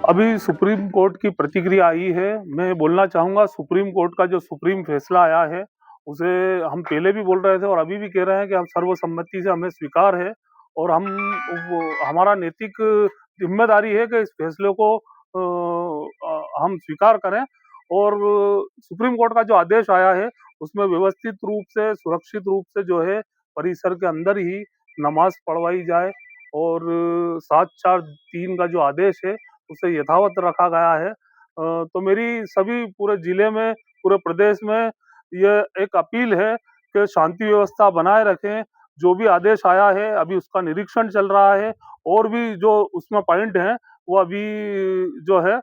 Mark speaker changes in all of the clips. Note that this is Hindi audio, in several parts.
Speaker 1: अभी सुप्रीम कोर्ट की प्रतिक्रिया आई है। मैं बोलना चाहूँगा सुप्रीम कोर्ट का जो सुप्रीम फैसला आया है, उसे हम पहले भी बोल रहे थे और अभी भी कह रहे हैं कि हम सर्वसम्मति से हमें स्वीकार है और हमारा नैतिक ज़िम्मेदारी है कि इस फैसले को हम स्वीकार करें और सुप्रीम कोर्ट का जो आदेश आया है, उसमें व्यवस्थित रूप से, सुरक्षित रूप से जो है परिसर के अंदर ही नमाज़ पढ़वाई जाए और 7-4-3 का जो आदेश है उसे यथावत रखा गया है। तो मेरी सभी पूरे जिले में, पूरे प्रदेश में ये एक अपील है कि शांति व्यवस्था बनाए रखें। जो भी आदेश आया है अभी उसका निरीक्षण चल रहा है और भी जो उसमें पॉइंट हैं वो अभी जो है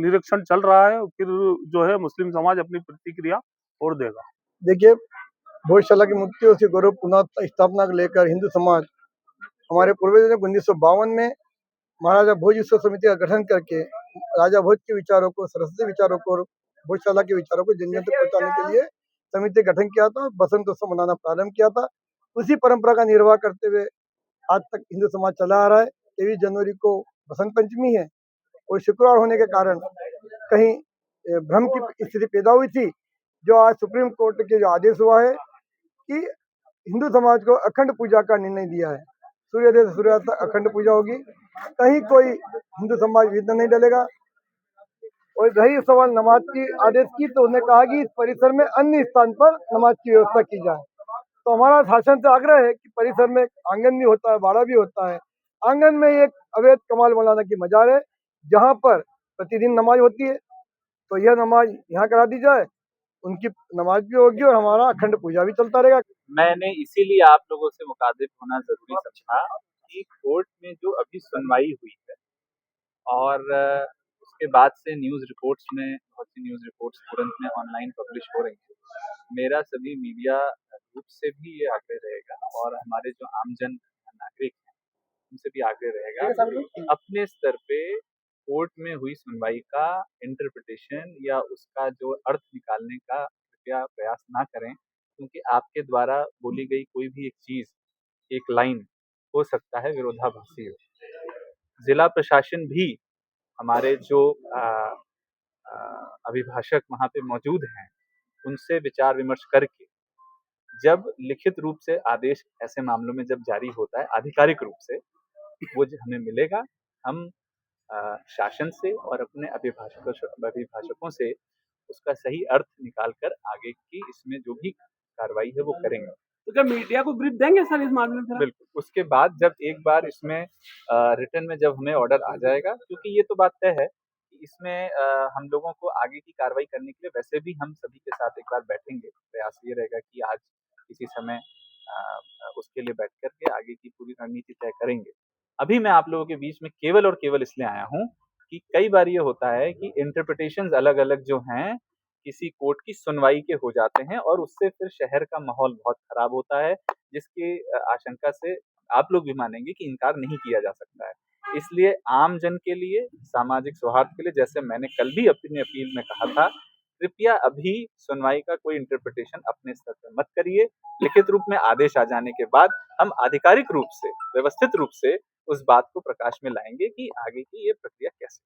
Speaker 1: निरीक्षण चल रहा है। फिर जो है मुस्लिम समाज अपनी प्रतिक्रिया और देगा।
Speaker 2: देखिए, भोजशाला की मूर्तियों से गौरव पुनः स्थापना को लेकर हिंदू समाज हमारे पूर्वजों ने 1952 में महाराजा भोज उत्सव समिति का गठन करके राजा भोज के विचारों को, सरस्वती विचारों को और भोजशाला के विचारों को जन जन तक पहुंचाने के लिए समिति का गठन किया था। बसंत उत्सव मनाना प्रारंभ किया था। उसी परंपरा का निर्वाह करते हुए आज तक हिंदू समाज चला आ रहा है। 23 जनवरी को बसंत पंचमी है और शुक्रवार होने के कारण कहीं भ्रम की स्थिति पैदा हुई थी। जो आज सुप्रीम कोर्ट के जो आदेश हुआ है कि हिंदू समाज को अखंड पूजा का निर्णय दिया है, सूर्योदय से सूर्यास्त तक अखंड पूजा होगी, कहीं कोई हिंदू समाज विघ्न नहीं डलेगा। और रही सवाल नमाज की आदेश की, तो उन्होंने कहा कि इस परिसर में अन्य स्थान पर नमाज की व्यवस्था की जाए। तो हमारा शासन से आग्रह है कि परिसर में आंगन भी होता है, बाड़ा भी होता है। आंगन में एक अवैध कमाल मौलाना की मजार है, जहाँ पर प्रतिदिन नमाज होती है, तो यह नमाज यहाँ करा दी जाए, उनकी नमाज भी होगी और हमारा अखंड पूजा भी चलता रहेगा।
Speaker 3: मैंने इसीलिए आप लोगों से मुखातिब होना जरूरी समझा कि कोर्ट में जो अभी सुनवाई हुई है और उसके बाद से न्यूज़ रिपोर्ट्स में बहुत सी न्यूज़ रिपोर्ट्स तुरंत में ऑनलाइन पब्लिश हो रही हैं। मेरा सभी मीडिया ग्रुप से भी ये आग्रह रहेगा और हमारे जो आमजन नागरिक हैं उनसे भी आग्रह रहेगा कि अपने स्तर पे कोर्ट में हुई सुनवाई का इंटरप्रिटेशन या उसका जो अर्थ निकालने का कृपया प्रयास ना करें, क्योंकि आपके द्वारा बोली गई कोई भी एक चीज़, एक लाइन हो सकता है विरोधाभासी हो। जिला प्रशासन भी हमारे जो अभिभाषक वहाँ पे मौजूद हैं, उनसे विचार विमर्श करके जब लिखित रूप से आदेश ऐसे मामलों में जब जारी होता है आधिकारिक रूप से, वो हमें मिलेगा। हम शासन से और अपने अभिभाषकों से उसका सही अर्थ निकाल कर आगे की इसमें जो भी कार्रवाई है वो करेंगे।
Speaker 4: तो क्या मीडिया को ब्रीफ देंगे सर इस मामले में?
Speaker 3: बिल्कुल, उसके बाद जब एक बार इसमें रिटर्न में जब हमें ऑर्डर आ जाएगा, क्योंकि ये तो बात तय है कि इसमें हम लोगों को आगे की कार्रवाई करने के लिए वैसे भी हम सभी के साथ एक बार बैठेंगे। प्रयास ये रहेगा कि आज किसी समय उसके लिए बैठ कर के आगे की पूरी रणनीति तय करेंगे। अभी मैं आप लोगों के बीच में केवल और केवल इसलिए आया हूँ कि कई बार ये होता है कि इंटरप्रिटेशंस अलग-अलग जो हैं, किसी कोर्ट की सुनवाई के हो जाते हैं और उससे फिर शहर का माहौल बहुत खराब होता है, जिसकी आशंका से आप लोग भी मानेंगे कि इनकार नहीं किया जा सकता है। इसलिए आम जन के लिए, सामाजिक सौहार्द के लिए, जैसे मैंने कल भी अपनी अपील में कहा था, कृपया अभी सुनवाई का कोई इंटरप्रिटेशन अपने स्तर पे मत करिए। लिखित रूप में आदेश आ जाने के बाद हम आधिकारिक रूप से, व्यवस्थित रूप से उस बात को प्रकाश में लाएंगे कि आगे की ये प्रक्रिया कैसे